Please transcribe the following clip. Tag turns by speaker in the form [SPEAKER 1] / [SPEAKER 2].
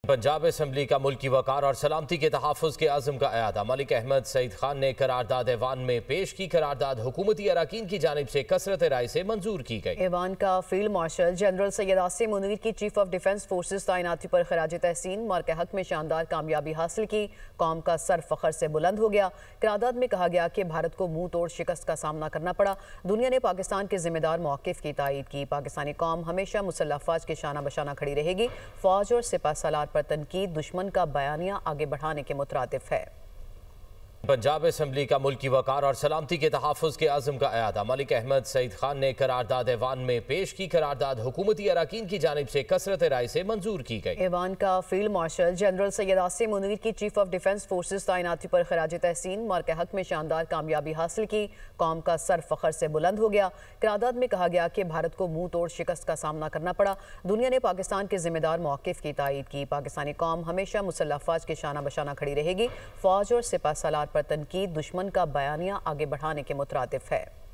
[SPEAKER 1] Punjab assembly का मुल्की वकार और सलामती के तहफ़्फ़ुज़ के आज़म का अयादा। मलिक अहमद सईद खान ने करारदाद ऐवान में पेश की। करारदाद हुकूमती अराकीन की जानिब से कसरत राय से मंजूर की गई।
[SPEAKER 2] ऐवान का field marshal general Syed Asim Munir की चीफ ऑफ डिफेंस फोर्सेज तैनाती पर खराज तहसीन। मार्के हक में शानदार कामयाबी हासिल की, कौम का सर फखर से बुलंद हो गया। करारदाद में कहा गया कि भारत को मुंह तोड़ शिकस्त का सामना करना पड़ा। दुनिया ने पाकिस्तान के जिम्मेदार मौक़िफ़ की तायीद की। पाकिस्तानी कौम हमेशा मुसल्लह अफ़वाज के शाना बशाना खड़ी रहेगी। फ़ौज और सिपह सलार पर तनकीद दुश्मन का बयानिया आगे बढ़ाने के मुतरादिफ है।
[SPEAKER 1] पंजाब असम्बली का मुल्की वकार और सलामती के तहफ़्फ़ुज़ के आज़म का अयादा। मलिक अहमद सईद खान ने करारदाद ऐवान में पेश की। करारदाद हुकूमती अराकीन की जानिब से कसरत राय से मंजूर की गई।
[SPEAKER 2] ऐवान का field marshal general Syed Asim Munir की चीफ ऑफ डिफेंस फोर्सेज तैनाती पर खराज तहसीन। मार्के हक में शानदार कामयाबी हासिल की, कौम का सर फखर से बुलंद हो गया। करारदाद में कहा गया कि भारत को मुंह तोड़ शिकस्त का सामना करना पड़ा। दुनिया ने पाकिस्तान के जिम्मेदार मौक़िफ़ की तायीद की। पाकिस्तानी कौम हमेशा मुसल्लह अफ़वाज के शाना बशाना खड़ी रहेगी। फ़ौज और सिपह सलार पर तनकीद दुश्मन का बयानिया आगे बढ़ाने के मुतरादिफ है।